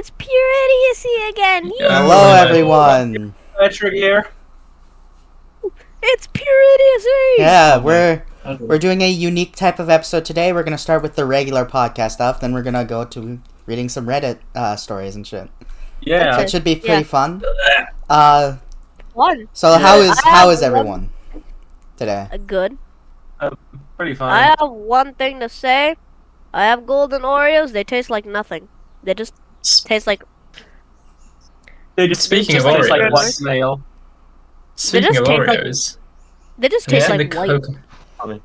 it's Pure Idiocy again. Yeah. Hello, everyone. Patrick here. It's Pure Idiocy. Yeah, we're doing a unique type of episode today. We're gonna start with the regular podcast stuff, then we're gonna go to reading some Reddit stories and shit. Yeah. So it should be pretty fun. Fun. So Yeah. how is everyone today? Good. Pretty I fine. have one thing to say. I have golden Oreos. They taste like nothing. They just taste like. They just Speaking just of taste like Oreos. white snail. Speaking just of taste like- Oreos, They just have you taste seen like the white. Coke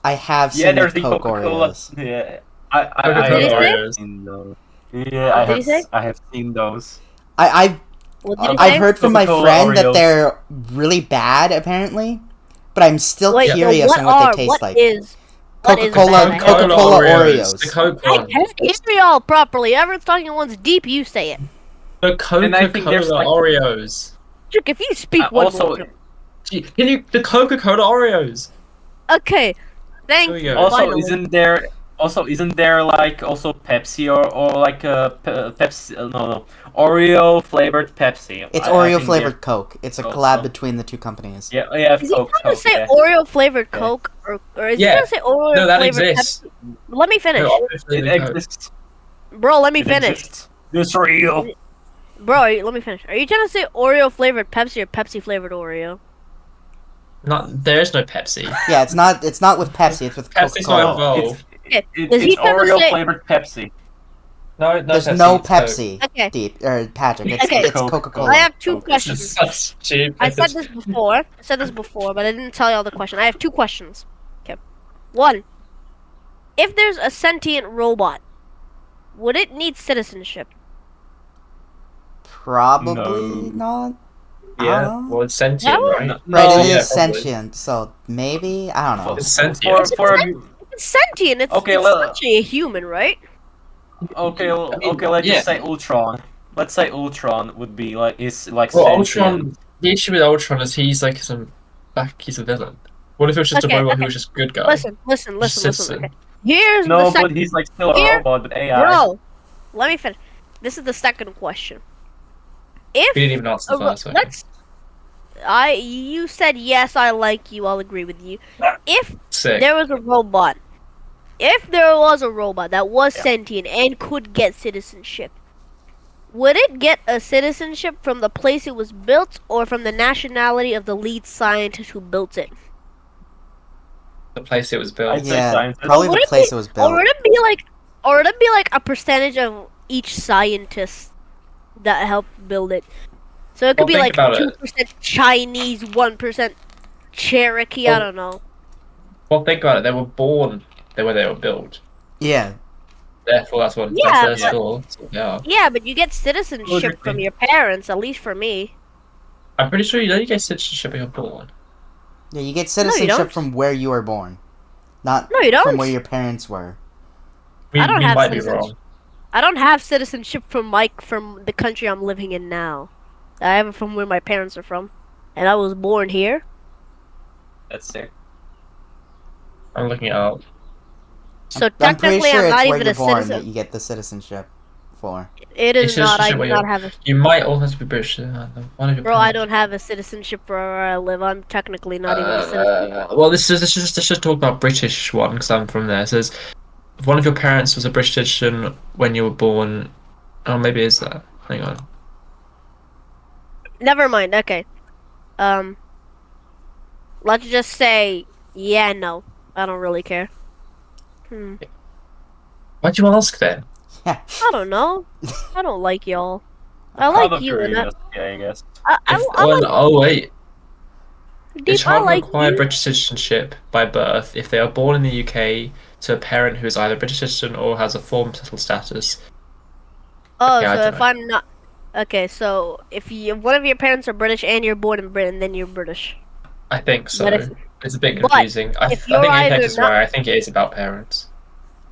I have Yeah, seen there's the the Coke Coca-Cola. Oreos. Yeah, Coca-Cola Did he say? Oreos? seen those. Yeah, Did he say? I have seen those. What did he I've say? heard from my Coca-Cola friend that Oreos. they're really bad, apparently. But I'm still Wait, curious so on what what are? they taste What like. is? What is Coca-Cola- bad? Coca-Cola Oreos. The Coke I one. can't hear y'all properly. Everyone's talking once deep. You say it. The And I think Coca-Cola there's, like- Oreos. Chick, if you speak one also, more time. Gee, can you the Coca-Cola Oreos? Okay. Thank There we you. go. also Finally. isn't there like also Pepsi or like Pepsi? No, Oreo flavored Pepsi. It's I Oreo think flavored Coke. It's a Coke, collab Coke. between the two companies. Yeah, yeah. Is he Coke, trying to say yeah. Oreo flavored Yeah. Coke, or is he Yeah. trying to say Oreo No, that flavored exists. Pepsi? Let me finish, No, Oreo It flavored Coke. exists. bro. Let me It finish, exists. It's real. bro. Let me finish. Are you trying to say Oreo flavored Pepsi or Pepsi flavored Oreo? There is no Pepsi. Yeah, it's not with Pepsi. It's with Pepsi's Coca-Cola. not involved. Okay. Does he It's trying to Oreo say? flavored Pepsi. No, There's no it's Coke. Pepsi. Okay. Deep or Patrick. It's Okay. it's Coke. Coca-Cola. I have two Coke. This questions. is such cheap. I said this before. But I didn't tell y'all the question. I have two questions. Okay. One. If there's a sentient robot, would it need citizenship? Probably not. Yeah, well, it's sentient, No. right? No, Right, it yeah, is probably. sentient, so maybe I don't know. It's sentient. For It's sentient. It's Okay, well- actually a human, right? okay, I mean, let's yeah. just say Ultron. Let's say Ultron would be like Well, sentient. Ultron. The issue with Ultron is he's like he's a villain. What if it was just Okay, a robot okay. who was just a good guy? Listen. Citizen. Okay. Here's No, the second. but he's like still a Here- robot, but AI. Bro, let me finish. This is the second question. If We didn't even answer the a ro- first one. you said yes, I like you. I'll agree with you. If Sick. there was a robot, that was sentient and could get citizenship, would it get a citizenship from the place it was built or from the nationality of the lead scientist who built it? The place it was built. I'd say Yeah, scientist. probably Would the it place it was built. Or would it be like a percentage of each scientist that helped build it? So it could Well, be think like about it. 2% Chinese, 1% Cherokee. I don't know. Well, think about it. They were born where they were built. Yeah, Therefore, that's what. Yeah, that's their school. That's what they are. Yeah, but you get citizenship Logically. from your parents, at least for me. I'm pretty sure you don't get citizenship when you're born. yeah. You get citizenship don't. from where you were born, not No, you don't. from where your parents were. We I don't have might be citizenship. wrong. I don't have citizenship from the country I'm living in now. I have it from where my parents are from, and I was born here. That's sick. I'm looking it up. So I'm pretty technically, sure I'm it's not where even you're a born that citizen. you get the citizenship for. It is It's not. I citizenship do where not you're- have a. You might also be British. One of your Bro, I parents. don't have a citizenship for where I live. I'm technically not even a citizen. Well, this should talk about British one because I'm from there. It says if one of your parents was a British citizen when you were born. Oh, maybe it is that. Hang on. Never mind. Okay. Let's just say, yeah, no. I don't really care. Why'd you ask then? Yeah, I don't know. I don't like y'all. I Out like of you, and I, curiosity, I guess. I like Oh wait, a Deep. I child like require you. British citizenship by birth if they are born in the UK to a parent who is either British citizen or has a form settled status. Oh, Yeah, I so don't if know. I'm not. Okay, so if one of your parents are British and you're born in Britain, then you're British. I think so. But if- It's a bit but confusing. I if think you're Apex either is not- right. I think it is about parents.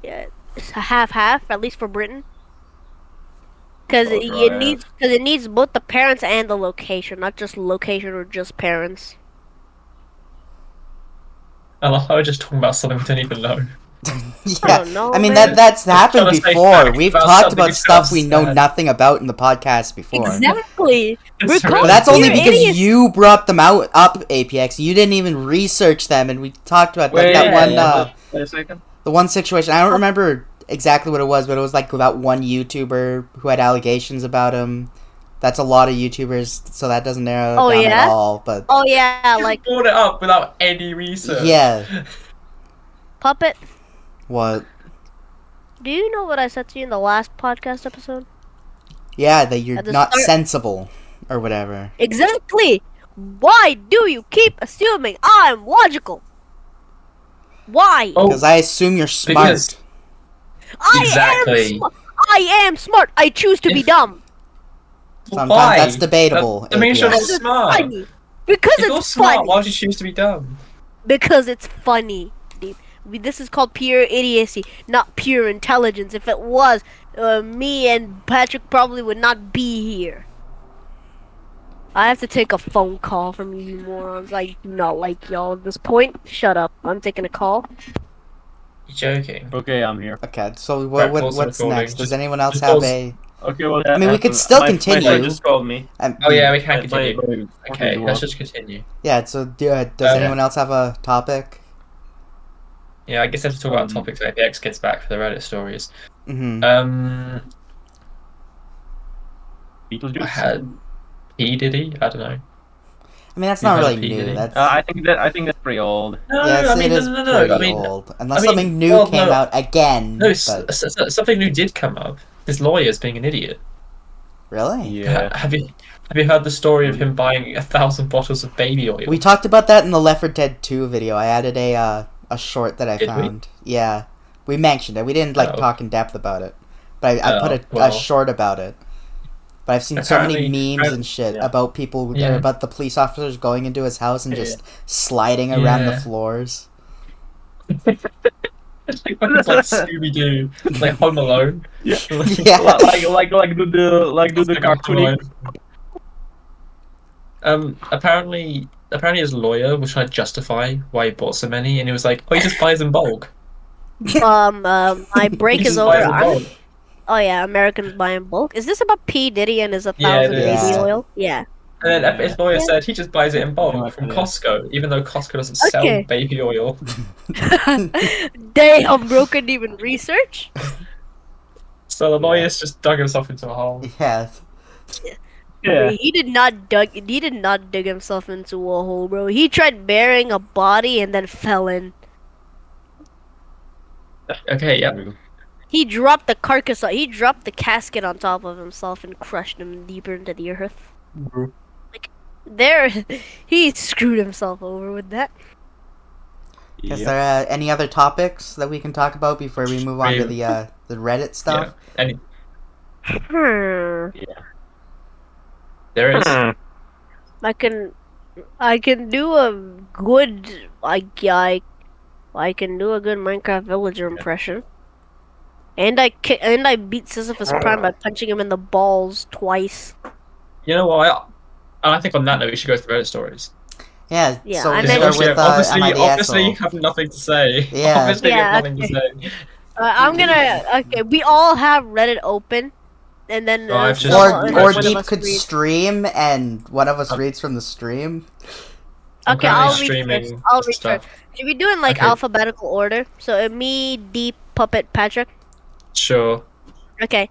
Yeah, it's a half, at least for Britain. Because Oh, it needs both the parents and the location, not just location or just parents. I love how we're just talking about something we don't even know. Yeah, don't know, I mean man. that's happened trying to say before. facts We've about talked something about we stuff we just know said. nothing about in the podcast before. Exactly. We're It's called But really that's only Pure because Idiocy. you brought them up, APX. You didn't even research them, and we talked about like Wait, that one, wait a second. the one situation. I don't remember exactly what it was, but it was like about one YouTuber who had allegations about him. That's a lot of YouTubers, so that doesn't narrow it Oh, down at yeah? all. But Oh yeah, You like just brought it up without any research. yeah, Puppet. what? Do you know what I said to you in the last podcast episode? Yeah, that you're At the not start- sensible or whatever. Exactly. Why do you keep assuming I'm logical? Why? Oh, Because I assume you're smart. because- I Exactly. am smart. I choose to be If- dumb. Sometimes why? that's debatable, That means you're not APX. It's smart. funny. Because If you're it's smart, funny. why would you choose to be dumb? Because it's funny. This is called pure idiocy, not pure intelligence. If it was, me and Patrick probably would not be here. I have to take a phone call from you morons. I do not like y'all at this point. Shut up. I'm taking a call. You're joking. Okay, I'm here. Okay, so Right, pause the what's recording. next? Does Just- anyone else just have pause. a? Okay, what I mean, we happened? could still My continue. friend just called me. Oh yeah, we can continue. Wait, Okay, what? let's just continue. Yeah. So does anyone else have a topic? Yeah, I guess I have to talk about topics when APX gets back for the Reddit stories. Mm-hmm. Beetlejuice? I had P Diddy. I don't know. I mean, that's You've not had a really P, new. didn't you? That's I think that's pretty old. No, yes, I mean, it is no. pretty I mean, old. Unless I mean, something new well, came no. out again. no, But something new did come up. His lawyer's being an idiot. really, Yeah. Have you heard the story of him buying 1,000 bottles of baby oil? we talked about that in the Left 4 Dead 2 video. I added a short that I Did we? found. Yeah, we mentioned it. We didn't like Oh. talk in depth about it, but I put a well. short about it. But I've seen so many Apparently- memes and shit yeah. about people Yeah. or about the police officers going into his house and Yeah. just sliding around the Yeah. floors. It's like fucking like Scooby Doo, like Home Alone. Yeah. Yeah. like do the Like cartooning. Apparently his lawyer was trying to justify why he bought so many, and he was like, "Oh, he just buys in bulk. My break He is just over. buys in bulk." Oh yeah, Americans buy in bulk. Is this about P Diddy and his Yeah, 1,000 it baby is. oil? Yeah. And then his lawyer Yeah. said he just buys it in bulk Yeah. from Costco, even though Costco doesn't sell Okay. baby oil. They have broken even research. So the lawyer's just dug himself into a hole. Yeah. Yeah. He did not dig himself into a hole, bro. He tried burying a body and then fell in. Okay, yeah. He dropped the carcass. He dropped the casket on top of himself and crushed him deeper into the earth. Like there, he screwed himself over with that. Is Yeah. there any other topics that we can talk about before we move on to Yeah. the Reddit stuff? Yeah. And Hmm. there is. I can do a good I can do a good Minecraft villager impression. And I beat Sisyphus Prime by punching him in the balls twice. You know what? I think on that note, we should go through Reddit stories. Yeah. Yeah, so I we meant- start with obviously, Am I the obviously asshole? have nothing to say. Yeah. Obviously, we Yeah, have nothing to say. I'm gonna okay. We all have Reddit open, and then Oh, I've just- Or one of Deep us could read. stream and one of us reads from the stream. I'm Okay, currently I'll read streaming first. I'll read stuff. first. Should we do in like Okay. alphabetical order? So me, Deep, Puppet, Patrick. Sure. Okay.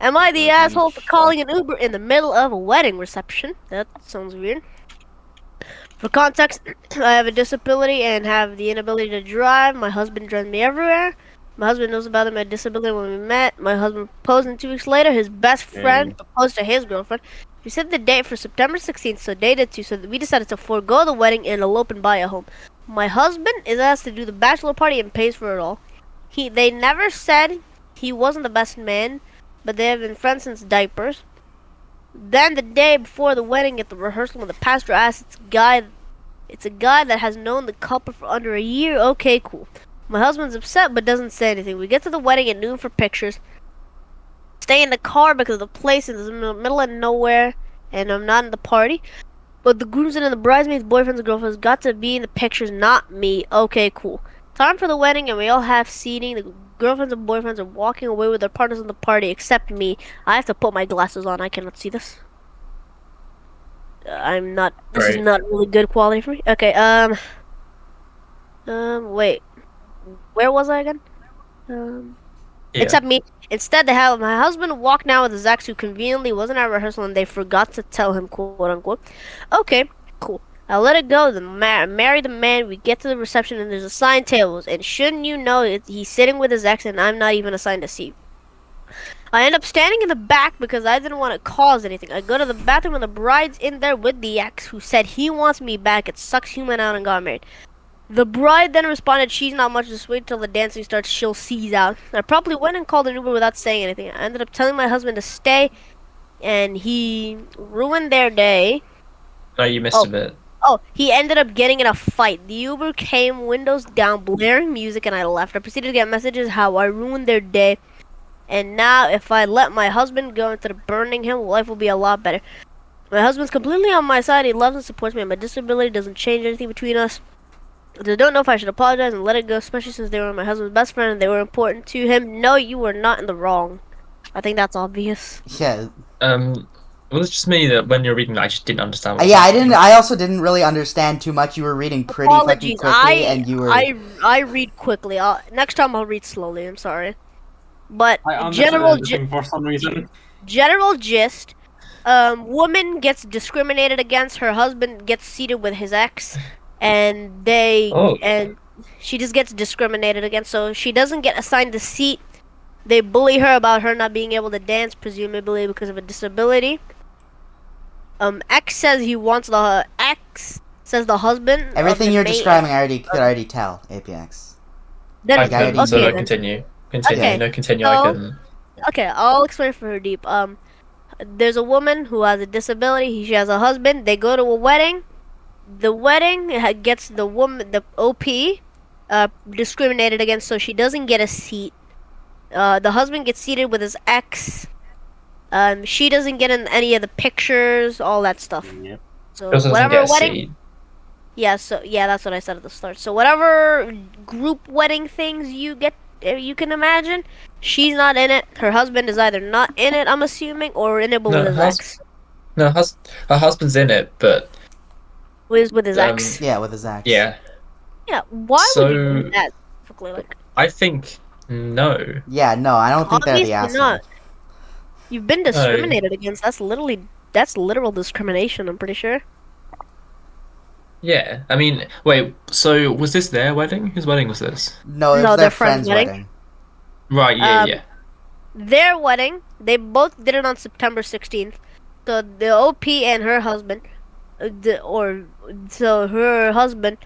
Am I the asshole for calling an Uber in the middle of a wedding reception? That sounds weird. For context, I have a disability and have the inability to drive. My husband drives me everywhere. My husband knows about my disability when we met. My husband proposed, and 2 weeks later, his best friend proposed to his girlfriend. We set the date for September 16th, so they did too. So we decided to forego the wedding and elope and buy a home. My husband is asked to do the bachelor party and pays for it all. They never said he wasn't the best man, but they have been friends since diapers. Then the day before the wedding at the rehearsal, when the pastor asks, it's a guy that has known the couple for under a year. Okay, cool. My husband's upset but doesn't say anything. We get to the wedding at noon for pictures. Stay in the car because the place is in the middle of nowhere and I'm not in the party. But the groomsmen and the bridesmaids, boyfriends, and girlfriends got to be in the pictures, not me. Okay, cool. Time for the wedding, and we all have seating. The girlfriends and boyfriends are walking away with their partners in the party, except me. I have to put my glasses on. I cannot see this. I'm not. This is Great. not really good quality for me. Okay. Wait. Where was I again? Yeah. Except me. Instead, they have my husband walk now with his ex, who conveniently wasn't at rehearsal, and they forgot to tell him, quote unquote. Okay, cool. I let it go. Marry the man. We get to the reception, and there's assigned tables. And shouldn't you know it, he's sitting with his ex, and I'm not even assigned a seat. I end up standing in the back because I didn't want to cause anything. I go to the bathroom, and the bride's in there with the ex, who said he wants me back. It sucks. He went out and got married. The bride then responded, she's not much, just wait till the dancing starts, she'll seize out. I promptly went and called an Uber without saying anything. I ended up telling my husband to stay, and he ruined their day. No, you missed a bit. Oh, he ended up getting in a fight. The Uber came, windows down, blaring music, and I left. I proceeded to get messages how I ruined their day, and now if I let my husband go instead of burning him, life will be a lot better. My husband's completely on my side, he loves and supports me, and my disability doesn't change anything between us. I don't know if I should apologize and let it go, especially since they were my husband's best friend and they were important to him. No, you were not in the wrong. I think that's obvious. Yeah. Well, it's just me that when you're reading that, I just didn't understand. What Yeah, I didn't. I also didn't really understand too much. You were reading pretty fucking quickly, and you were. I read quickly. Next time I'll read slowly. I'm sorry, but I understand for some reason. General gist. Woman gets discriminated against. Her husband gets seated with his ex, and she just gets discriminated against. So she doesn't get assigned a seat. They bully her about her not being able to dance, presumably because of a disability. X says the husband. Everything you're describing, I could already tell. APX. I couldn't, so continue. Continue. Okay. No, continue. So, I couldn't. Okay, I'll explain for her deep. There's a woman who has a disability. She has a husband. They go to a wedding. The wedding gets the OP, discriminated against, so she doesn't get a seat. The husband gets seated with his ex. She doesn't get in any of the pictures, all that stuff. Yep. So Also doesn't whatever get a wedding. seat. Yeah. So yeah, that's what I said at the start. So whatever group wedding things you can imagine, she's not in it. Her husband is either not in it, I'm assuming, or in it with his ex. No, her husband's in it, but with his ex. Yeah, with his ex. Yeah. Yeah. Why would you do that? Like, I think no. Yeah, no, I don't think they're the asshole. Not. You've been discriminated against. That's literal discrimination. I'm pretty sure. Yeah, I mean, wait. So was this their wedding? Whose wedding was this? No, it was their friend's wedding. Right. Yeah. Yeah. Their wedding. They both did it on September 16th. So the OP and her husband, her husband,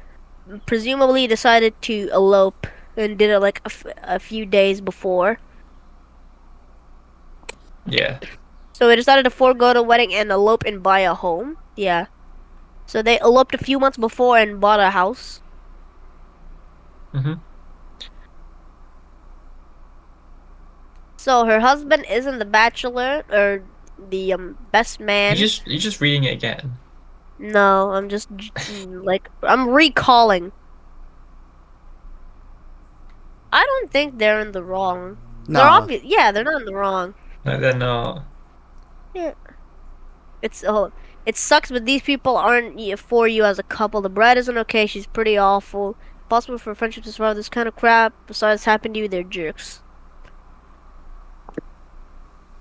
presumably decided to elope and did it like a few days before. Yeah. So they decided to forego the wedding and elope and buy a home. Yeah. So they eloped a few months before and bought a house. Mhm. So her husband isn't the bachelor or the best man. You're just reading it again. No, I'm just I'm recalling. I don't think they're in the wrong. No. They're obvious. Yeah, they're not in the wrong. No, they're not. Yeah. It sucks, but these people aren't for you as a couple. The bride isn't okay. She's pretty awful. Possible for friendship to survive this kind of crap. Besides, happened to you, they're jerks.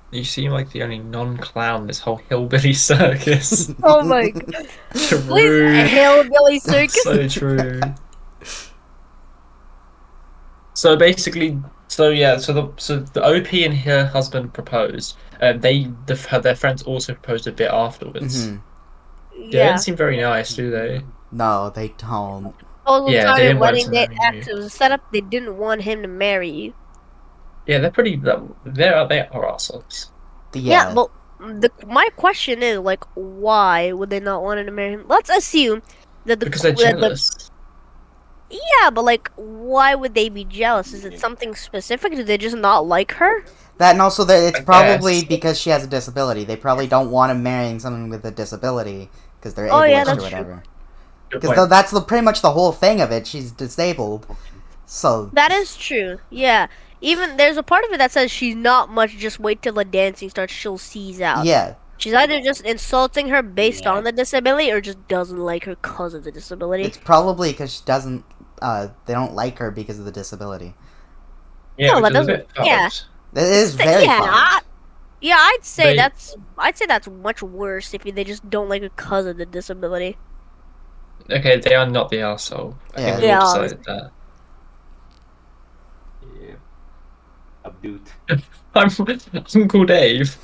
You seem like the only non-clown in this whole hillbilly circus. Oh my god. True. Hillbilly circus. So true. So basically, the OP and her husband proposed. Their friends also proposed a bit afterwards. Mm-hmm. They don't seem very nice, do they? No, they don't. Yeah, they didn't want wedding to date marry act. you. It was a setup. They didn't want him to marry you. Yeah, they're pretty. They are assholes. Yeah, but my question is like, why would they not want him to marry him? Let's assume that Because they're jealous. Yeah, but like, why would they be jealous? Is it something specific? Do they just not like her? That, and also that it's probably guess. because she has a disability. They probably don't want him marrying someone with a disability because they're Oh, yeah, ableist or that's whatever. Good Because point. that's pretty much the whole thing of it. She's disabled. So That is true. Yeah. Even there's a part of it that says she's not much. Just wait till the dancing starts. She'll seize out. yeah, She's either just insulting her based Yeah. on the disability, or just doesn't like her cause of the disability. it's probably because she doesn't. They don't like her because of the disability. Yeah, No, which that is a doesn't. bit Yeah. fucked. It is very Yeah. fucked. Yeah, I'd say They- that's much worse if they just don't like her cause of the disability. Okay, they are not the arsehole. I think Yeah. we've all Yeah, decided that. Yeah. Abdude. I'm Uncle Dave.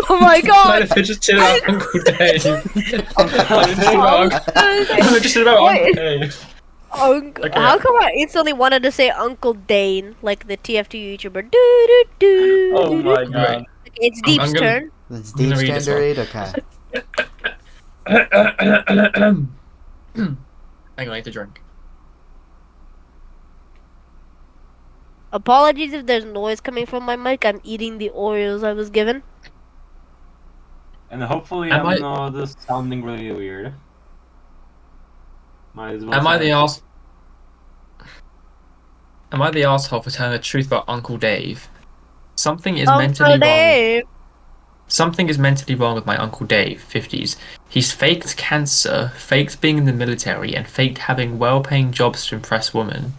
oh my god! They're just chilling about Uncle Dave. I'm interested about Uncle I'm interested about Wait. Uncle Dave. Okay. How come I instantly wanted to say Uncle Dane, like the TF2 YouTuber? Do do do. Oh do, do. my Right. god. Okay, it's I'm Deep's gonna- turn. It's I'm gonna Deep's read turn this to one. read. Okay. Hang on, I need to drink. Apologies if there's noise coming from my mic. I'm eating the Oreos I was given. And hopefully Am I'm I- not just sounding really weird. Might as well Am I the sound- arse? Am I the arsehole for telling the truth about Uncle Dave? Something is mentally Uncle wrong. Dave. Something is mentally wrong with my Uncle Dave, 50s. He's faked cancer, faked being in the military, and faked having well-paying jobs to impress women.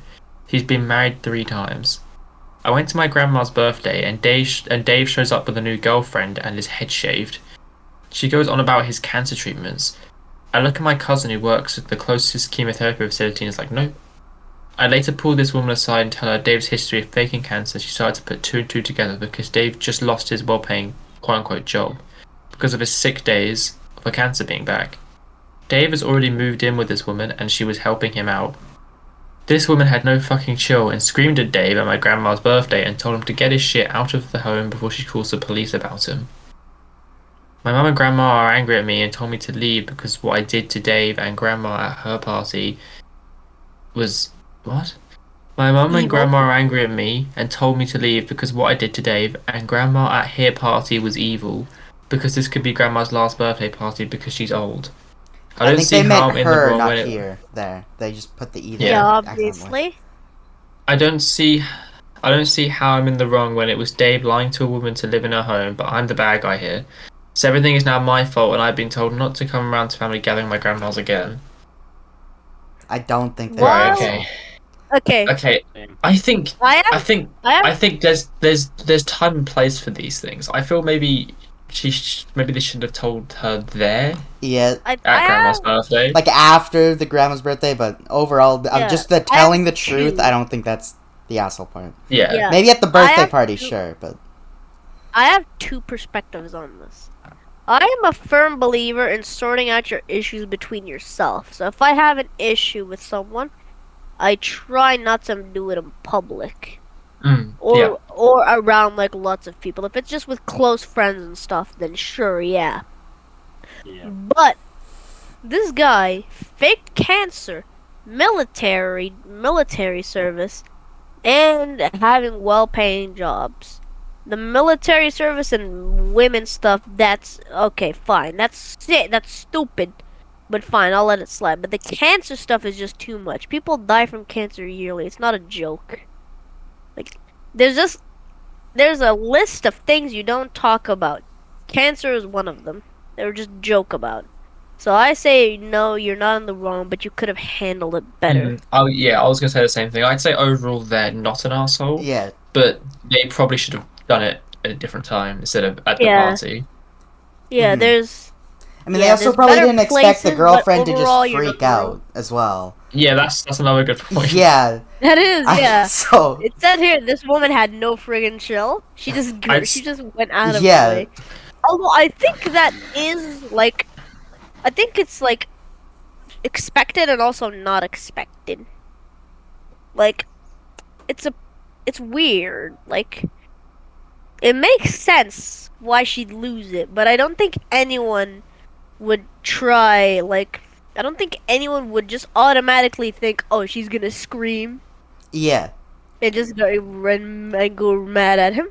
He's been married 3 times. I went to my grandma's birthday, and Dave shows up with a new girlfriend and his head shaved. She goes on about his cancer treatments. I look at my cousin who works at the closest chemotherapy facility and is like, nope. I later pull this woman aside and tell her Dave's history of faking cancer. She started to put 2 and 2 together because Dave just lost his well-paying quote-unquote job because of his sick days for cancer being back. Dave has already moved in with this woman and she was helping him out. This woman had no fucking chill and screamed at Dave at my grandma's birthday and told him to get his shit out of the home before she calls the police about him. My mum and grandma are angry at me and told me to leave because what I did to Dave and grandma at her party was... What? My mum and Evil. grandma are angry at me and told me to leave because what I did to Dave and grandma at her party was evil because this could be grandma's last birthday party because she's old. I don't think see they how meant I'm in the her, wrong not when it... here. There, they just put the either. Yeah, accidentally. obviously. I don't see how I'm in the wrong when it was Dave lying to a woman to live in her home, but I'm the bad guy here. So everything is now my fault and I've been told not to come around to family gathering my grandma's again. I don't think they Well- are. Okay. Okay. Okay. Same. I think I I have. think I have. I think there's time and place for these things. I feel maybe maybe they should have told her there Yeah, I at grandma's have. birthday. like after the grandma's birthday, but overall, Yeah, just the I have telling the truth, two. I don't think that's the asshole part. Yeah. Yeah. Maybe at the birthday have party, two- sure, but I have 2 perspectives on this. I am a firm believer in sorting out your issues between yourself. So if I have an issue with someone, I try not to do it in public or Yeah. or around like lots of people. If it's just with close friends and stuff, then sure, yeah. Yeah. But this guy faked cancer, military service, and having well-paying jobs. The military service and women stuff, that's okay, fine. That's it. That's stupid. But fine, I'll let it slide. But the cancer stuff is just too much. People die from cancer yearly. It's not a joke. Like, there's a list of things you don't talk about. Cancer is one of them. They're just joke about. So I say no, you're not in the wrong, but you could have handled it better. Oh yeah, I was gonna say the same thing. I'd say overall they're not an arsehole, yeah, but they probably should have done it at a different time instead of at the Yeah. party. Yeah, Mhm. there's I mean, Yeah, they also there's probably better didn't expect the places, but girlfriend to overall, just you're not freak wrong. out as well. Yeah, that's another good point. Yeah, that is yeah. so It said here this woman had no friggin' chill. She just I'd she just went out of Yeah. her way. Although I think that is like, I think it's like expected and also not expected. Like, it's weird. Like, it makes sense why she'd lose it, but I don't think anyone would try. Like, I don't think anyone would just automatically think, "Oh, she's gonna scream," yeah. and just go run and go mad at him.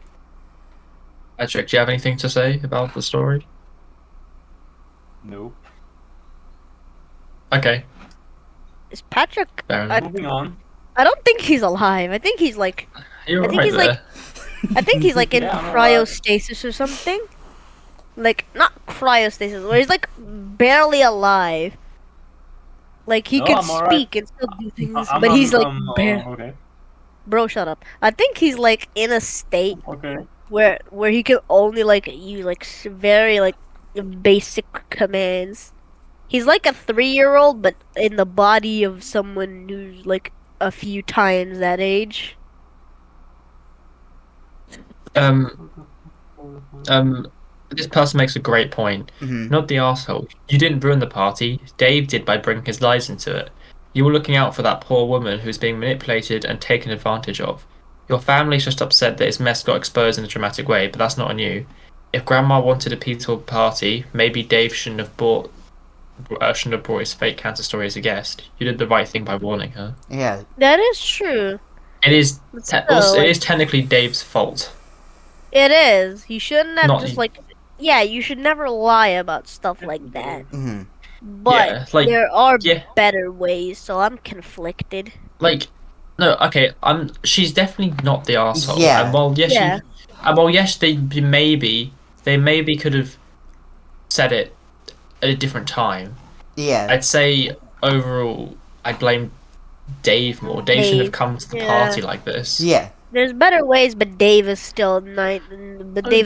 Patrick, do you have anything to say about the story? Nope. Okay, Is Patrick? fair enough. Moving on. I don't think he's alive. I think he's like. You're I think right he's like. there. I think he's like in Yeah, I'm alive. cryostasis or something. Like not cryostasis, where he's like barely alive. Like he No, can I'm alright. speak and still do things, I'm but he's like okay. bro, shut up. I think he's like in a state Okay. where he can only like use like very like basic commands. He's like a 3-year-old, but in the body of someone who's like a few times that age. Um, this person makes a great point. Mhm. Not the asshole. You didn't ruin the party. Dave did by bringing his lies into it. You were looking out for that poor woman who's being manipulated and taken advantage of. Your family's just upset that his mess got exposed in a dramatic way, but that's not on you. If Grandma wanted a peaceful party, maybe Dave shouldn't have brought his fake cancer story as a guest. You did the right thing by warning her. Yeah. That is true. It is But also still, it like, is technically Dave's fault. it is. He shouldn't have Not just like. Yeah, you should never lie about stuff like that. Mhm. But yeah, like there are yeah, better ways, so I'm conflicted. like no, okay. She's definitely not the asshole. Yeah. And while yes, Yeah. they maybe could have said it at a different time. Yeah. I'd say overall, I blame Dave more. Dave shouldn't have Dave. come to the Yeah. party like this. Yeah. There's better ways, but Dave is still Dave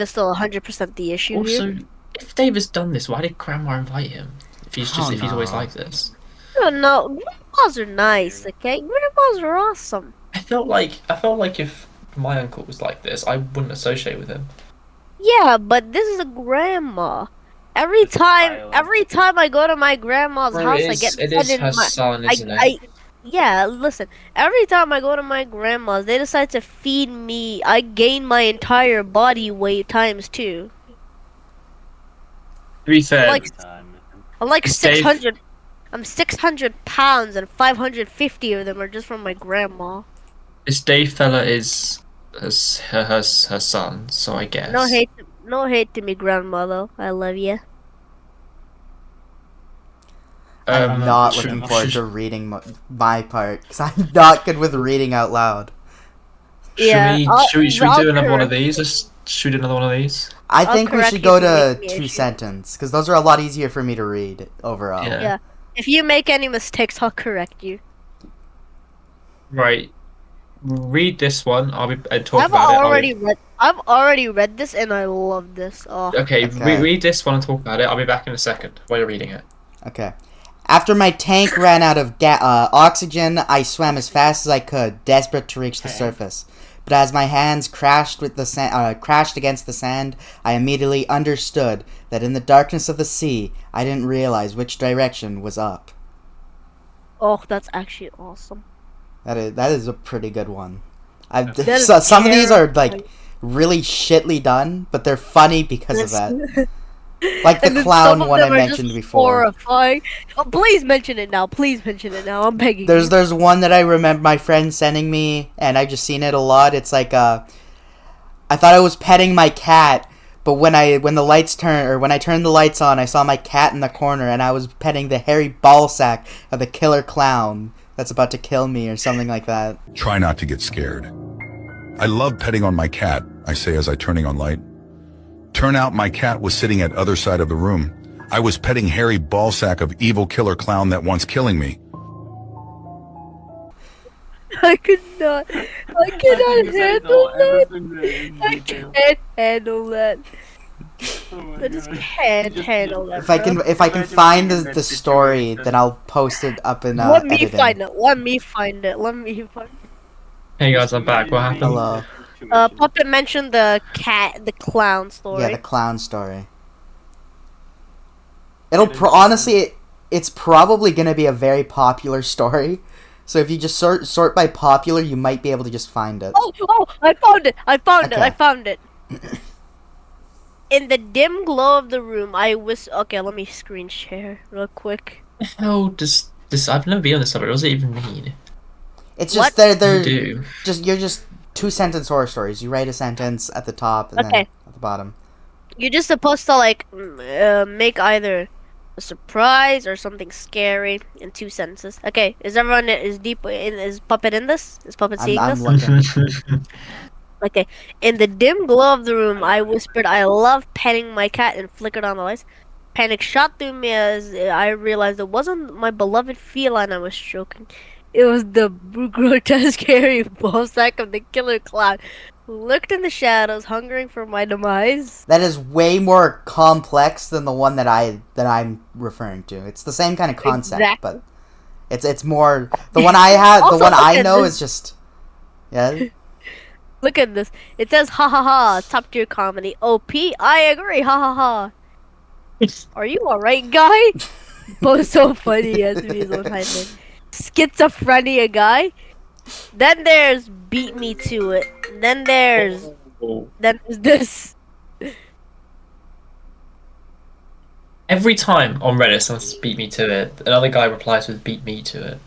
is still 100% the issue here. Also, if Dave has done this, why did Grandma invite him? If he's Oh, if he's always no. like this. I don't know. Grandmas are nice, okay? Grandmas are awesome. I felt like if my uncle was like this, I wouldn't associate with him. Yeah, but this is a grandma. Every time I go to my grandma's Bro, house, I get it fed is in her my. son, isn't it? Yeah. Listen, every time I go to my grandma's, they decide to feed me. I gain my entire body weight times 2. To be fair, Like I'm like Is Dave- 600. I'm 600 pounds, and 550 of them are just from my grandma. this Dave fella is her son, so I guess. No hate to me, grandma. Though I love you. I'm not should- looking forward to should- reading my part because I'm not good with reading out loud. Yeah, Should we I'll do another one of correct these? Let's shoot another one of these. I I'll think we correct should you go if you to make me a 2 shit. sentence because those are a lot easier for me to read overall. Yeah. Yeah. If you make any mistakes, I'll correct you. Right. Read this one. I'll talk about it. I've already read this, and I love this. Oh. Okay, Okay. read this one and talk about it. I'll be back in a second while you're reading it. Okay. After my tank ran out of oxygen, I swam as fast as I could, desperate to reach the surface. But as my hands crashed against the sand, I immediately understood that in the darkness of the sea, I didn't realize which direction was up. Oh, that's actually awesome. That is a pretty good one. That is Some of these are like terrifying. really shitly done, but they're funny because of that. That's- Like the And then clown some of one I them are mentioned just before. Horrifying. Oh, please mention it now. Please mention it now. I'm begging. There's you. there's one that I remember my friend sending me, and I just seen it a lot. It's like I thought I was petting my cat, but when I turned the lights on, I saw my cat in the corner, and I was petting the hairy ballsack of the killer clown that's about to kill me, or something like that. Try not to get scared. I love petting on my cat, I say as I turning on light. Turn out my cat was sitting at other side of the room. I was petting hairy ballsack of evil killer clown that wants killing me. I cannot handle that. I can't handle that. I just can't handle that. If I can find the story, then I'll post it up in Let me editing. find it. Let me find it. Hey guys, I'm back. What happened? Hello. Puppet mentioned the clown story. Yeah, the clown story. Honestly, it's probably gonna be a very popular story. So if you just sort by popular, you might be able to just find it. Oh, I found it. Okay. I found it. In the dim glow of the room, okay, let me screen share real quick. How does this? I've never been on this subject. What does it even mean? It's just What? they're You do. you're just 2-sentence horror stories. You write a sentence at the top and then Okay. at the bottom. You're just supposed to like make either a surprise, or something scary in 2 sentences. Okay, is everyone is Puppet in this? Is Puppet seeing I'm this? looking. Okay. In the dim glow of the room, I whispered, "I love petting my cat," and flickered on the lights. Panic shot through me as I realized it wasn't my beloved feline I was stroking. It was the grotesque, hairy ball sack of the killer clown who lurked in the shadows, hungering for my demise. That is way more complex than the one that I'm referring to. It's the same kind of concept, Exactly. but it's more the one I have. The Also, one look I at know this. is just yeah. Look at this. It says, "Ha ha ha, top tier comedy." OP, I agree, ha ha ha. Are you alright, guy? Both so funny as me his own hype man. Schizophrenia guy. Then there's beat me to it. Oh. Then there's this. Every time on Reddit someone says beat me to it, another guy replies with beat me to it.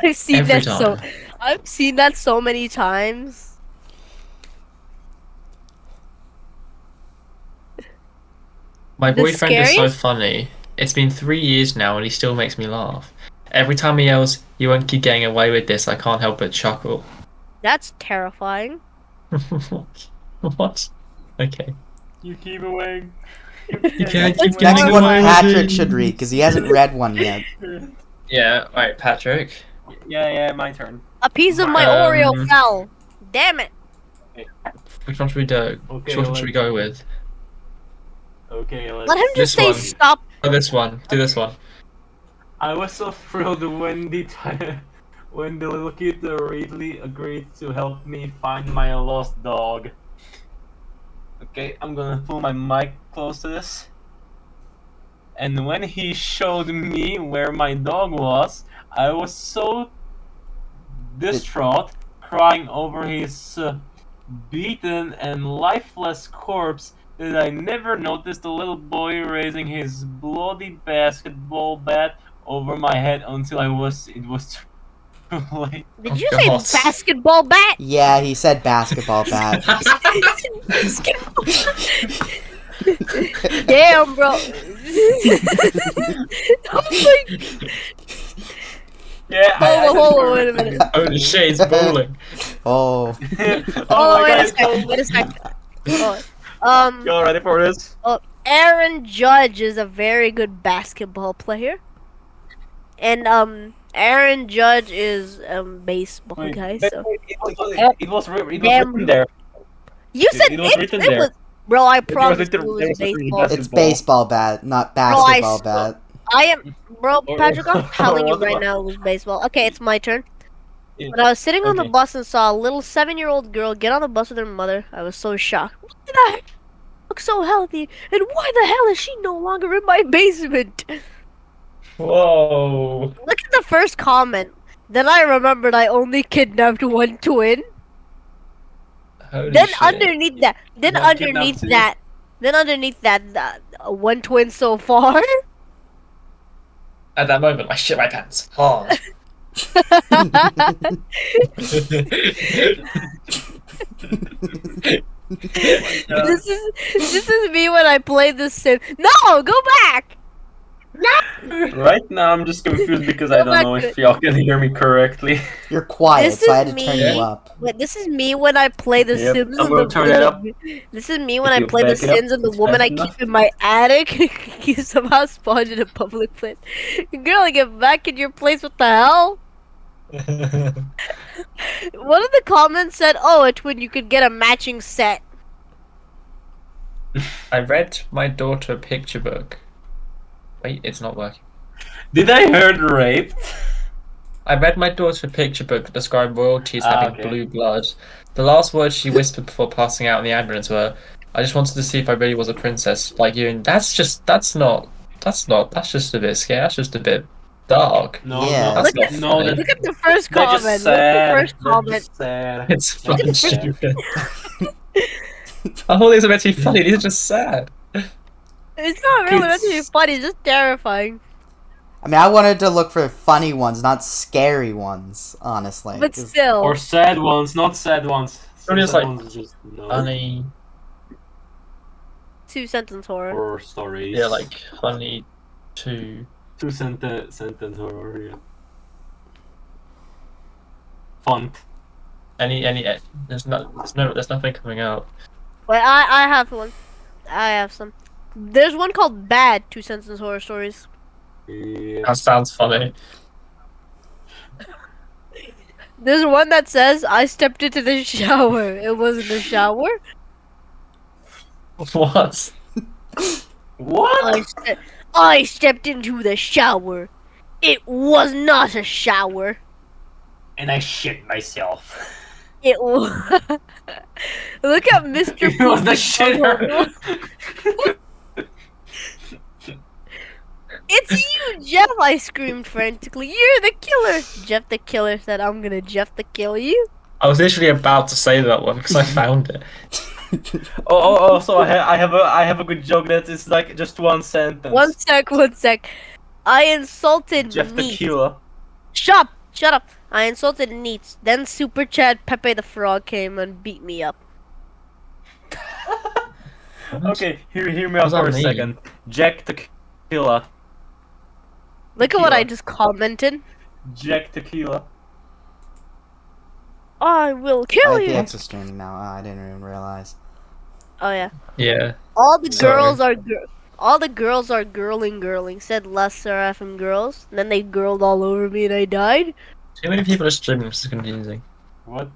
I've seen Every that so time. I've seen that so many times. My The boyfriend is so scariest? funny. It's been 3 years now and he still makes me laugh. Every time he yells, "You won't keep getting away with this," I can't help but chuckle. That's terrifying. What? Okay. You keep away. You can't keep It's Next getting one away with Patrick it. should read because he hasn't read one yet. Yeah, alright, Patrick. Yeah, my turn. A piece of my Oreo Um, fell. Damn it. Which one should we do? Okay, Which one should we go with? Okay, Let him just This say one. stop. Oh, this one. Do this one. I was so thrilled when when the little kid Ridley agreed to help me find my lost dog. Okay, I'm gonna pull my mic close to this. And when he showed me where my dog was, I was so distraught, crying over his beaten and lifeless corpse, that I never noticed the little boy raising his bloody basketball bat over my head until it was too late. Did Oh, you God. say basketball bat? Yeah, he said basketball bat. Basketball. Damn, bro. Oh my. Yeah, Hold on, wait a minute. Holy shit, it's bowling. Oh, Oh, my wait a God, second. Wait a second. Oh, y'all ready for this? Aaron Judge is a very good basketball player, and Aaron Judge is baseball guy. So It was written damn. there. You said It was written it there. was, bro. I It was promise written- you there it was was written baseball. it's baseball bat, not basketball bat. I am, bro, Or- Patrick. I'm telling you what right about- now, it was baseball. Okay, it's my turn. Yeah. When I was sitting on the Okay. bus and saw a little 7-year-old girl get on the bus with her mother, I was so shocked. What the heck? Look so healthy, and why the hell is she no longer in my basement? Whoa. Look at the first comment. Then I remembered I only kidnapped one twin. Holy Then shit. underneath that, You got kidnapped too? then underneath that, one twin so far. At that moment, I shit my pants. Hard. This is me when I play The Sim. No, go back. Right now, I'm just confused because I Go don't back know to if y'all can hear me correctly. You're quiet, This so I is had to turn me. you up. Wait, this is me when I play The Yep, Sims. I'm and gonna turn it up. This is me when If I you play The back it up, Sims and the it's woman I fast keep enough. in my attic you somehow spawned in a public place. Girl, get back in your place. What the hell? One of the comments said, "Oh, a twin, you could get a matching set." I read my daughter a picture book. Wait, it's not working. Did I heard raped? I read my daughter a picture book that described royalty as having Okay. blue blood. The last words she whispered before passing out in the ambulance were, "I just wanted to see if I really was a princess like you." And that's just a bit scary. That's just a bit dark. No, Yeah. no, That's Look not at- funny. Look at the first They're comment. just Look at the sad. first They're comment. just sad. It's They're fucking just sad. stupid. I thought these were meant to be funny. These are just sad. It's not really meant to be Kids- funny. It's just terrifying. I mean, I wanted to look for funny ones, not scary ones, honestly. But 'cause- still, Or sad ones, not sad ones. Only just Sad like- ones is just no. Funny. 2 sentence horror. Horror stories. Yeah, like funny. 2. Sentence horror here. Font. There's nothing coming out. Wait, I have one. I have some. There's one called Bad 2 sentence horror stories. Yeah. That sounds funny. There's one that says I stepped into the shower. It wasn't a shower. What? What? I stepped into the shower. It was not a shower. And I shit myself. It was. Look at Mr. It was the Poopy Bubble. shitter. It's you, Jeff! I screamed frantically. You're the killer! Jeff the killer said, I'm gonna Jeff the kill you. I was literally about to say that one because I found it. So I have a good joke that is like just one sentence. One sec. I insulted Jeff the Neat. killer. Shut up! I insulted Neat. Then Super Chad Pepe the Frog came and beat me up. Okay, hear me out What for a does that second. Jack the killer. Look at what I Tequila. just commented. Jack Tequila. I will kill you! IPX is streaming now. Oh, I didn't even realize. Oh yeah. Yeah. All the Sorry. girls are girling. Said less Seraphim girls. And then they girled all over me and I died. Too many people are streaming. This is confusing. What?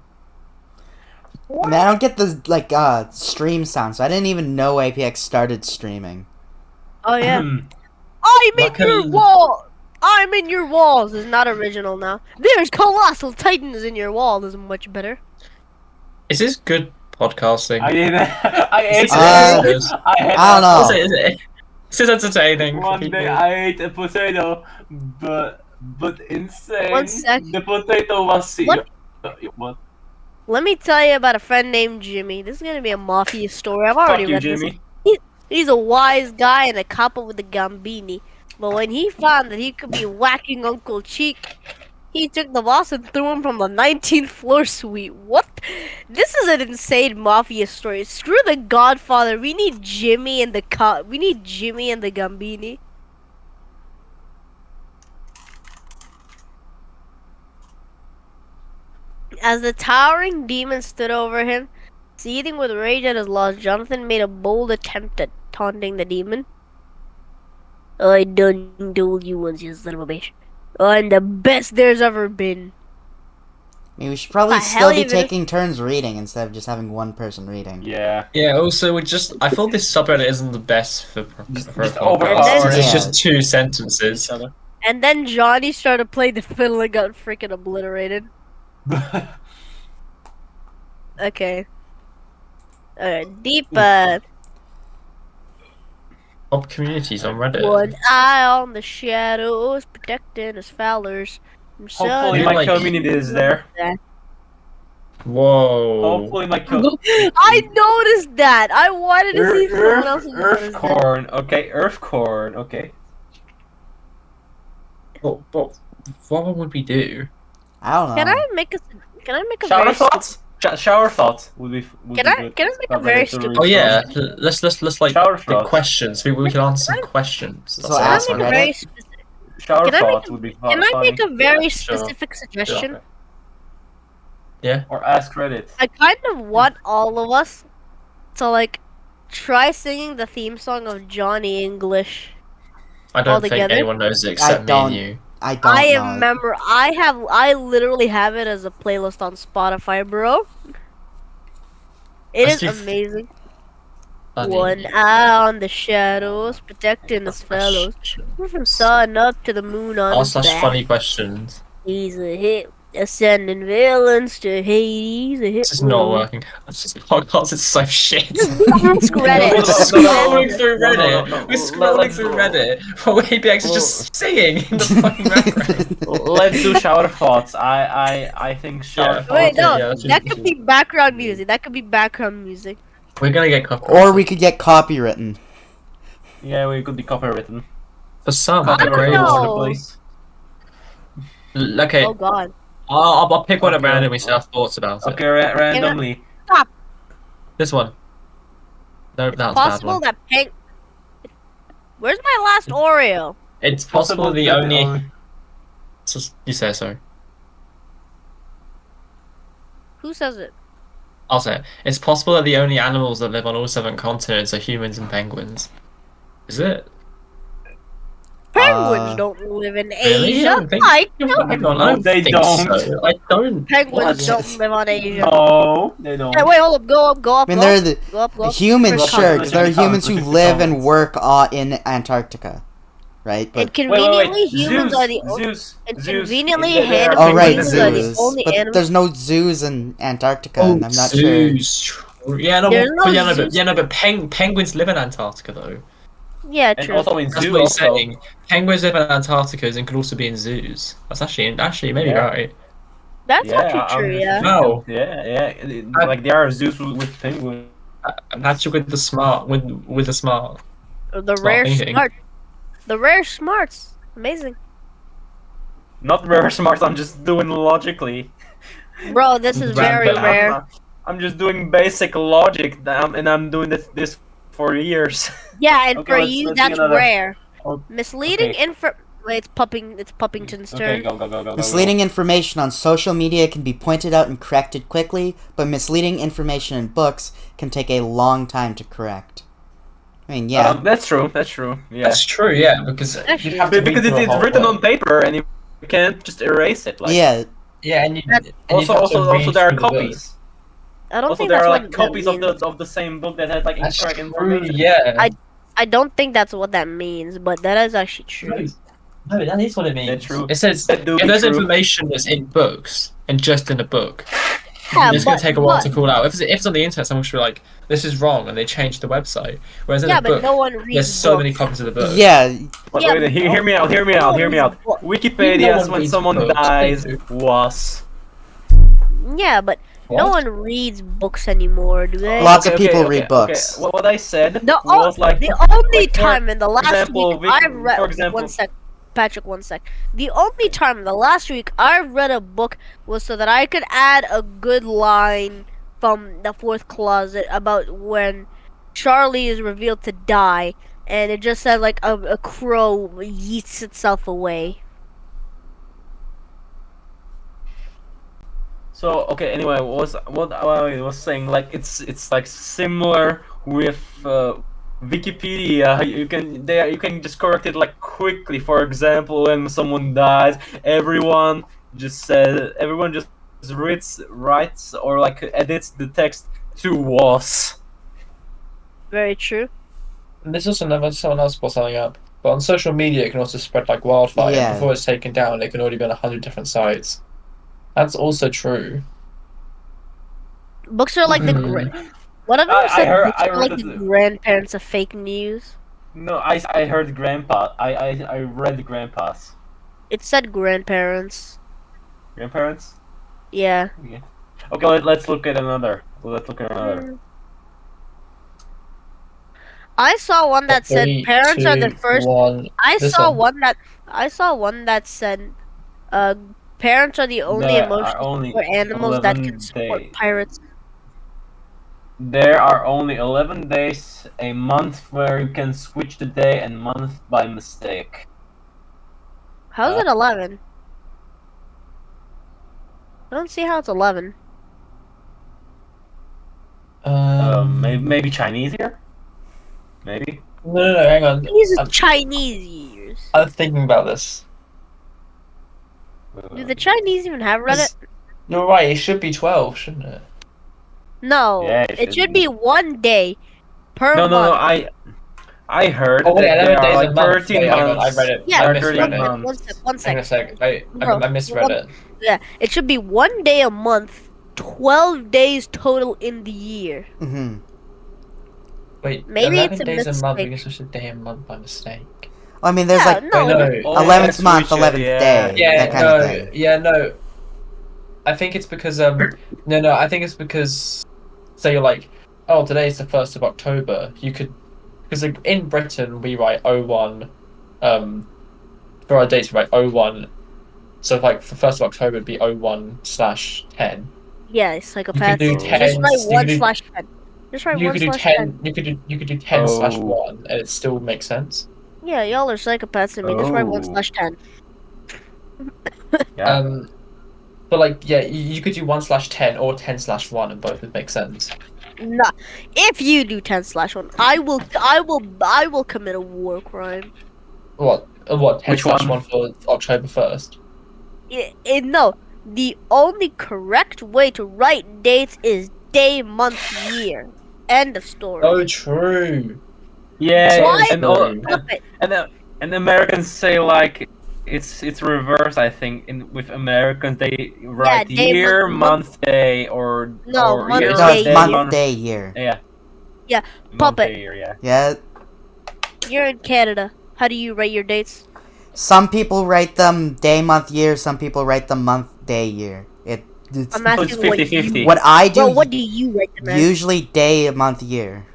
I mean, I don't get the stream sound, so I didn't even know APX started streaming. Oh yeah. Hmm. I'm in your Luckily- wall. I'm in your walls is not original now. There's colossal titans in your wall is much better. Is this good podcasting? I didn't. I ate. I don't know. Is it? This is entertaining. for One people. day I ate a potato, but insane. One sec. The potato was What? Let me tell you about a friend named Jimmy. This is gonna be a mafia story. I've Fuck already you, read Jimmy. this. He's a wise guy and a copper with a gambini. But when he found that he could be whacking Uncle Cheek, he took the boss and threw him from the 19th floor suite. What? This is an insane mafia story. Screw the Godfather. We need Jimmy and the Gambini. As the towering demon stood over him, seething with rage at his loss, Jonathan made a bold attempt at taunting the demon. I done told you once, you son of a bitch. I'm the best there's ever been. I mean, we should probably The still hell be you gonna- taking turns reading instead of just having one person reading. Yeah. Yeah. Also, I thought this subreddit isn't the best for a Just podcast. overpowering. It's Yeah. just 2 sentences. And then Johnny started to play the fiddle and got freaking obliterated. Okay. Deep, Top communities on Reddit. one eye on the shadows, protecting his fowlers. from Hopefully You're my like- community is there. Whoa. Hopefully my community. I noticed that! I wanted to see if someone else would Earth notice that. corn. Okay, earth corn. Okay. But what would we do? I don't know. Can I make a Shower very thoughts. Shower thoughts would be. Can I make a very stupid- Oh yeah, let's like Shower the thoughts. questions. We can answer some questions. So That's Can I ask make a Reddit? very specific? Shower Can I make thoughts a- would be Can I funny. make a very Sure. specific suggestion? Yeah. Or ask Reddit. I kind of want all of us to like try singing the theme song of Johnny English. I don't Altogether? think anyone knows it except me don't. and you. I don't I know. remember. I literally have it as a playlist on Spotify, bro. It Let's is do amazing. Funny. One eye on the shadows, protecting his fellows. We're from sun up to the moon on R his slash back. funny questions. He's a hit, ascending villains to Hades. A hit. This is not working. This podcast is so shit. Ask We're Reddit. just No, no, scrolling through no, no, Reddit. no, no. We're scrolling Let's through go. Reddit. While ABX is just singing in the fucking background. Let's do shower thoughts. I think shower Yeah. thoughts. Wait, no, yeah, that's that what could be background music. That could be background music. We're gonna get copyrighted. Or we could get copywritten. Yeah, we could be copywritten. For some, I don't great know. all over the place. Okay, Oh God. I'll pick one at Okay. random. We see our thoughts about it. Okay, randomly. This one. No, that was a bad Possible one. that Pink. Where's my last Oreo? It's possible the that only. You say so. Who says it? I'll say it. It's possible that the only animals that live on all 7 continents are humans and penguins. Is it? Penguins Uh, don't live in Really? I Asia. don't think. I Hang know. on, I No, don't they think don't. so. I don't. Penguins What? don't live on Asia. No, they don't. Hey, wait, hold up. Go up, go up, I mean, go they're up. the Go up, go up. humans, First sure, comment. because there are Let's see humans who comments, live and comments. work in Antarctica, right? And But conveniently, Wait. humans Zeus, are the Zeus, and Zeus. conveniently, There are oh, right, penguins humans in are the zoos. zoos. only But animals. there's no zoos in Antarctica, Oh, and I'm not sure. zoos. Yeah, no, There's no but zoos. penguins live in Antarctica though. Yeah, And true. also in That's zoo what he's also. saying. Penguins live in Antarctica and could also be in zoos. That's actually maybe Yeah. right. That's Yeah, actually true. I'm Yeah. No, yeah. I, Like there are zoos with penguins. actually with the The smart rare thinking. smart. The rare smarts. Amazing. Not rare smarts. I'm just doing logically. Bro, this is very Random. rare. I'm just doing basic logic, and I'm doing this for years. Yeah, and Okay, for let's you, see that's another. rare. Oh, Misleading okay. info. Wait, it's Puppington's Okay, turn. go. Misleading information on social media can be pointed out and corrected quickly, but misleading information in books can take a long time to correct. I mean, yeah. That's true. That's true. Yeah. That's true, yeah, because Actually, you'd have to read Because through a it's whole written book. on paper, and you can't just erase it. Like Yeah, Yeah, and That- you'd have to read there are through the book. copies. I don't Also, think there that's are what like that copies of means. the same book that has like That's incorrect true, information. yeah. I don't think that's what that means, but that is actually true. No, that is what it means. That's true. It says That do if be there's true. information that's in books and just in a book, Yeah, it's going to take a while but to call out. If it's on the internet, someone should be like, "This is wrong," and they change the website. Whereas in yeah, a but book, no one there's reads so many books. copies of the book. yeah, Wait, Yeah, wait, hear me out. no one Hear me out. reads books. No Wikipedia one when reads someone books, they dies do. was. Yeah, but no What? one reads books anymore, do they? Lots of people read books. Okay. What I said The, was like the only like, for time in the last example, week I've read for example, one sec, Patrick, one sec. The only time in the last week I read a book was so that I could add a good line from the fourth closet about when Charlie is revealed to die, and it just said like a crow yeets itself away. So okay, anyway, what I was saying, like it's like similar with Wikipedia. You can just correct it like quickly. For example, when someone dies, everyone just writes or like edits the text to was. Very true. And this is someone else brought something up. But on social media, it can also spread like wildfire. Yeah. Before it's taken down, it can already be on 100 different sites. That's also true. Books are like the one of them I said heard- books I are heard like the that- grandparents of fake news. No, I heard grandpa. I read grandpas. It said grandparents. Grandparents. Yeah. Okay, let's look at another. Let's look at another. I saw one that said Three, parents are the two, first. one. I This saw one. one that said, parents are the only There are emotional only support animals that 11 can support days. pirates. There are only 11 days a month where you can switch the day and month by mistake. How's it 11? I don't see how it's 11. Maybe Chinese here? Maybe? No, hang on. These are Chinese years. I'm thinking about this. Do the Chinese even have Reddit? You're right, it should be 12, shouldn't it? No. Yeah, it should be 1 day per No, month. I heard Oh, wait, that 11 there days are a like month. 13 Wait, hang on, months. I read it. Yeah, I Or misread 13 it. months. One Hang on a sec. sec. I misread it. Yeah, it should be 1 day a month, 12 days total in the year. hmm Wait, Maybe 11 it's a days a month, mistake. we can switch a day a month by mistake. I mean, there's Yeah, like no. Wait, no. Oh, 11th yeah, month, switch it, 11th yeah. day, Yeah, that kind no, of thing. yeah, no. I think it's because no, I think it's because say you're like, oh, today's the 1st of October. You could because like, in Britain we write 01 for our dates we write 01. So like for 1st of October it'd be 01/10. Yeah, psychopath. do Just 10, write you could do- 1/10. Just write You 1/10. could do 10. You could do 10/1, Oh. and it still makes sense. Yeah, y'all are psychopaths. I mean, just write 1/10. Yeah. But like, yeah, you could do 1/10 or 10/1, and both would make sense. Nah. If you do 10/1, I will commit a war crime. What? 10 Which slash one? 1 for October 1st? No, the only correct way to write dates is day, month, year. End of story. Oh, true. Yeah, Why? and all, Puppet. and Americans say like it's reverse. I think with Americans they write day, year, month. month, day, or No, month, year, No, it's day, month, year. day, year. Yeah. Yeah, Month, Puppet. day, year. Yeah. Yeah. You're in Canada. How do you write your dates? Some people write them day, month, year. Some people write them month, day, year. It's I'm So it's asking what 50-50. you. what I do. Bro, what do you write them as? Usually day, month, year.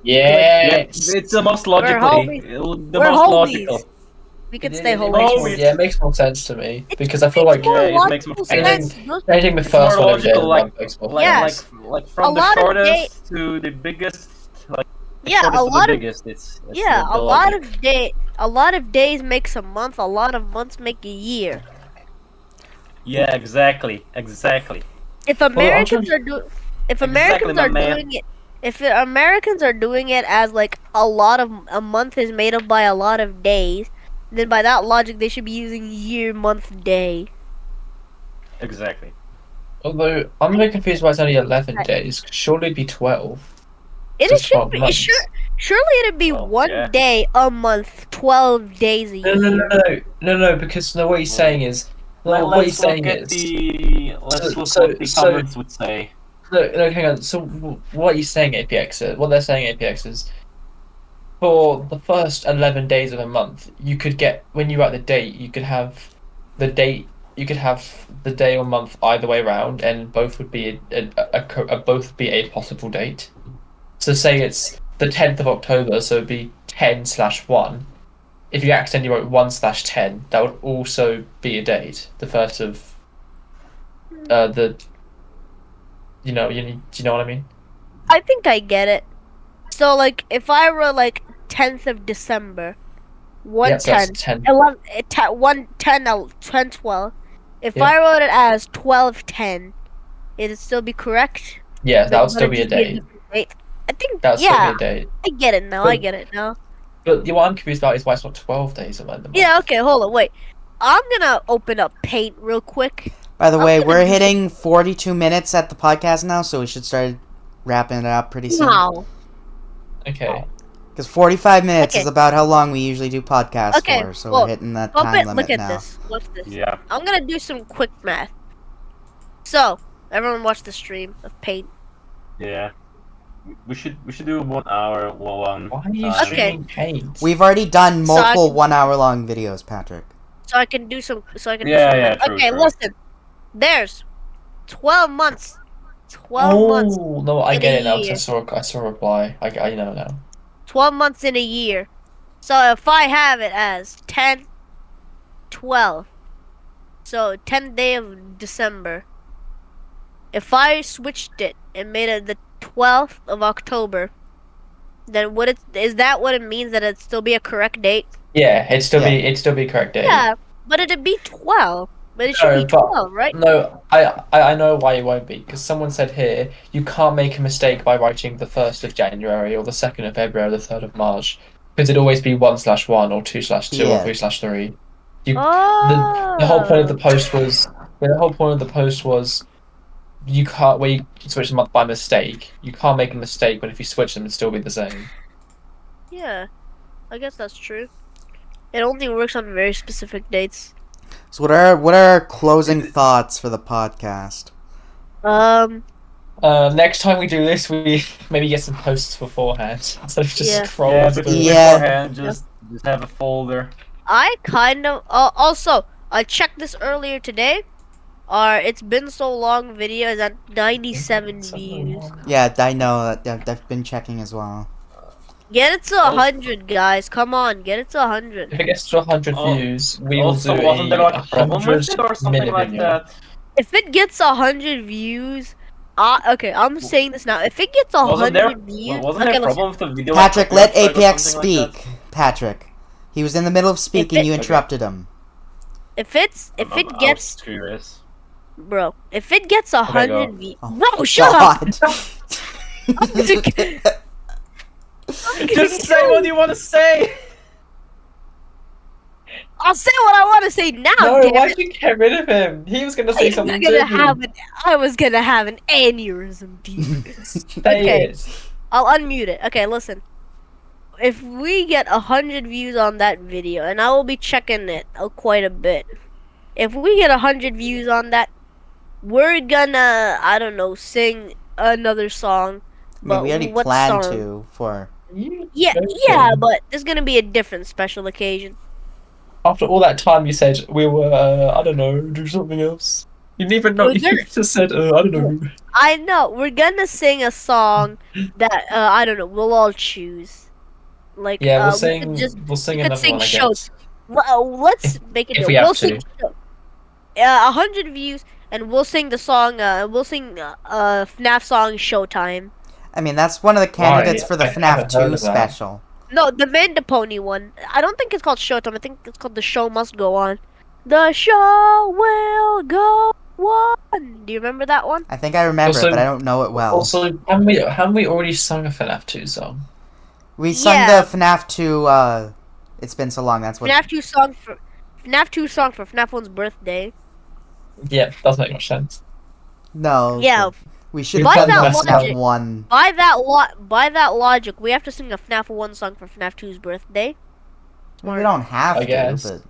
Yeah, Yes. it's the most We're logically. homies. The We're most homies. logical. We can It, stay it, it homies. makes Oh, more, it's- yeah, it makes more sense to me It because I feel like more Yeah, it makes more logical sense. sense. Those- changing the It's more first one every day of logical, the like month makes more Yeah. sense. like A from the lot of shortest to the biggest, like Yeah, shortest a to the lot of biggest. It's yeah, the logic. a lot of days makes a month. A lot of months make a year. Yeah, exactly. If Well, I'm Americans trying- are do, if Exactly, Americans my are man. doing it, if Americans are doing it as like a month is made up by a lot of days, then by that logic they should be using year, month, day. Exactly. Although I'm a bit confused why it's only 11 Right. days. Surely it'd be 12. It Just should 12 be. months. Surely it'd be Well, one yeah. day a month, 12 days a year. No, because no, what he's saying is, no, what he's Let's saying look at is, the let's look so, what the so, comments would say. no, hang on. So what he's saying, APX, what they're saying, APX is, for the first 11 days of a month, you could get, when you write the date, you could have the date, you could have the day or month either way around, and both would be both would be a possible date. So say it's the 10th of October, so it'd be 10/1. If you accidentally wrote 1/10, that would also be a date. The first of the do you know what I mean? I think I get it. So like, if I wrote like 10th of December, Yep, so that's 110, 10. 11, 110, 10, 12. If Yeah. I wrote it as 12/10, it'd still be correct. Yeah, that would still it'd be a just be date. different date. I think. That would still Yeah, be a date. I get it now. I get it now. But what I'm confused about is why it's not 12 days of the month. Yeah. Okay. Hold on. Wait. I'm gonna open up Paint real quick. By the I'm way, gonna we're do hitting 42 minutes at the podcast now, so we should start wrapping it up pretty soon. No. Okay. Because 45 minutes Okay. is about how long we usually do podcasts Okay, for, so well, we're hitting that time Puppet, limit look at now. this. Watch this. Yeah. I'm gonna do some quick math. So, everyone watch the stream of Paint. Yeah. We should do 1 hour one. Why are you time. streaming Paint? We've already done So I multiple can- 1 hour long videos, Patrick. So I can do some. So I can. Yeah, do some yeah, math. true, Okay, true. listen. There's 12 months. 12 months. Oh no, I in get a it now year. because I saw a reply. I know now. 12 months in a year. So if I have it as 10, 12. So 10th day of December. If I switched it and made it the 12th of October, then is that what it means, that it'd still be a correct date? Yeah, it'd still be correct date. Yeah, but it'd be 12. But it should be No, but 12, right? no, I know why it won't be because someone said here you can't make a mistake by writing the 1st of January or the 2nd of February or the 3rd of March because it'd always be 1/1 or 2/2 Yeah. or 3/3. You Oh. the whole point of the post was you can't where you switch them up by mistake. You can't make a mistake, but if you switch them, it'd still be the same. Yeah, I guess that's true. It only works on very specific dates. So what are our closing thoughts for the podcast? Next time we do this, we maybe get some posts beforehand instead of just Yeah. scroll. Yeah, through. Yeah. beforehand, just have a folder. I kind of also I checked this earlier today. It's been so long video is at 97 views. Yeah, I know. I've been checking as well. Get it to 100, guys. Come on, get it to 100. If it gets to 100 Oh, views, we will Also, do wasn't there like a problem with 100 it or something minute like video. that? If it gets 100 views, okay, I'm saying this now. If it gets Wasn't there 100 views, wasn't okay, there a listen. problem with the video? Patrick, like let copyright strike or APX something like speak. Patrick. He was in the middle of speaking. it- You interrupted him. if it I was gets, curious. bro, if it gets Okay, go. 100 views, Oh, bro, shut up. God. I'm gonna Just say what you want to say. I'll say what I want to say now. No, damn why'd it. you get rid of him? He was gonna say something too. I was gonna have an aneurysm, dude. Say Okay. it. I'll unmute it. Okay, listen. If we get 100 views on that video, and I will be checking it quite a bit. If we get 100 views on that, we're gonna, I don't know, sing another song. I mean, But we already what planned song? to for. You Yeah, joking? but there's gonna be a different special occasion. After all that time, you said we were, I don't know, do something else. You didn't even know. We're You gonna- just said, I don't know. I know, we're gonna sing a song that, I don't know, we'll all choose. Like, Yeah, we'll we sing. could just, We'll sing we could another sing one, I show. guess. Well, let's make it. if we We'll have sing to. 100 views, and we'll sing the song. We'll sing FNAF song "Showtime." I mean, that's one of the candidates Why? for the I FNAF haven't heard 2 of that. special. No, the Manda Pony one. I don't think it's called Showtime. I think it's called "The Show Must Go On." The show will go on. Do you remember that one? I think I remember Also- it, but I don't know it well. Also, haven't we already sung a FNAF 2 song? We sung Yeah. the FNAF 2, It's Been So Long, that's what... FNAF 2 song for FNAF 1's birthday. Yeah, doesn't make much sense. No. Yeah. We should By have done that the logic- FNAF 1. By that logic, we have to sing a FNAF 1 song for FNAF 2's birthday. We don't have I to, guess. but...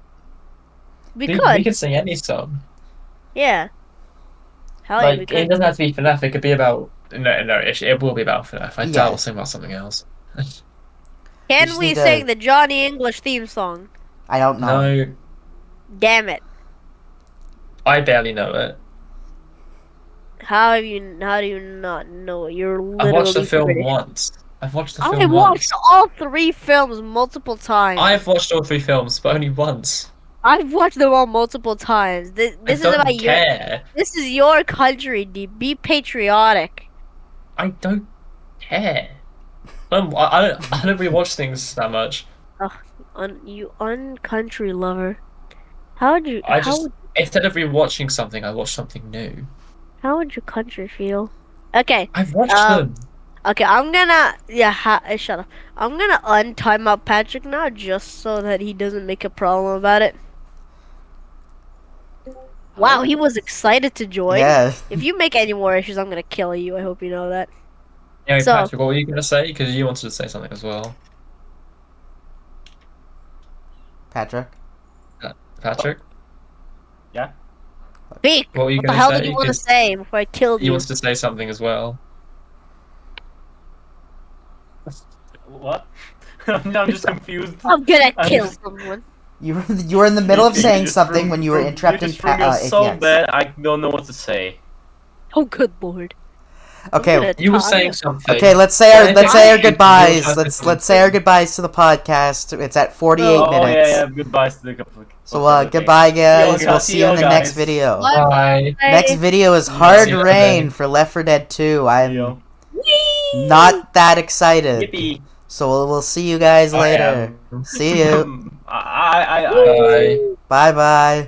We We could. could sing any song. Yeah. Hell yeah, we Like, could. it doesn't have to be FNAF. It could be about. No, it will be about FNAF. I Yeah. doubt we'll sing about something else. Can just we need to- sing the Johnny English theme song? I don't know. No, Damn it. I barely know it. How do you not know it? You're I've literally watched the film British. once. I've watched the I film watched once. all 3 films multiple times. I've watched all 3 films, but only once. I've watched them all multiple times. This I is don't about your. care. This is your country, dude. Be patriotic. I don't care. I don't rewatch things that much. You uncountry lover. How would you? I how just would, instead of rewatching something, I watch something new. how would your country feel? Okay. I've watched them. Okay, I'm gonna shut up. I'm gonna untime up Patrick now just so that he doesn't make a problem about it. Wow, he was excited to join. Yeah. If you make any more issues, I'm gonna kill you. I hope you know that. Anyway, so- Patrick, what were you gonna say? Because you wanted to say something as well. Patrick? Patrick, Speak. what were you What the gonna hell say? did you want to 'Cause say before I killed you you? wanted to say something as well. What? No, I'm just confused. I'm gonna I'm kill just- someone. You were in the middle of You saying just something threw- when you were threw- interrupting You just threw me so ATX. bad, I don't know what to say. Oh, good lord. Okay, I'm gonna You were talk- saying something. okay, let's say our Bye. goodbyes. You're Let's say our goodbyes to the podcast. It's at 48 Oh minutes. yeah, goodbye to the couple. So goodbye guys. See We'll you see you in the guys. next video. Bye. Next video is See Hard you Rain then. for Left 4 Dead 2. I'm Yo. Whee! not that excited. Yippee. So we'll see you guys I later. am. See you. I Bye. Bye bye.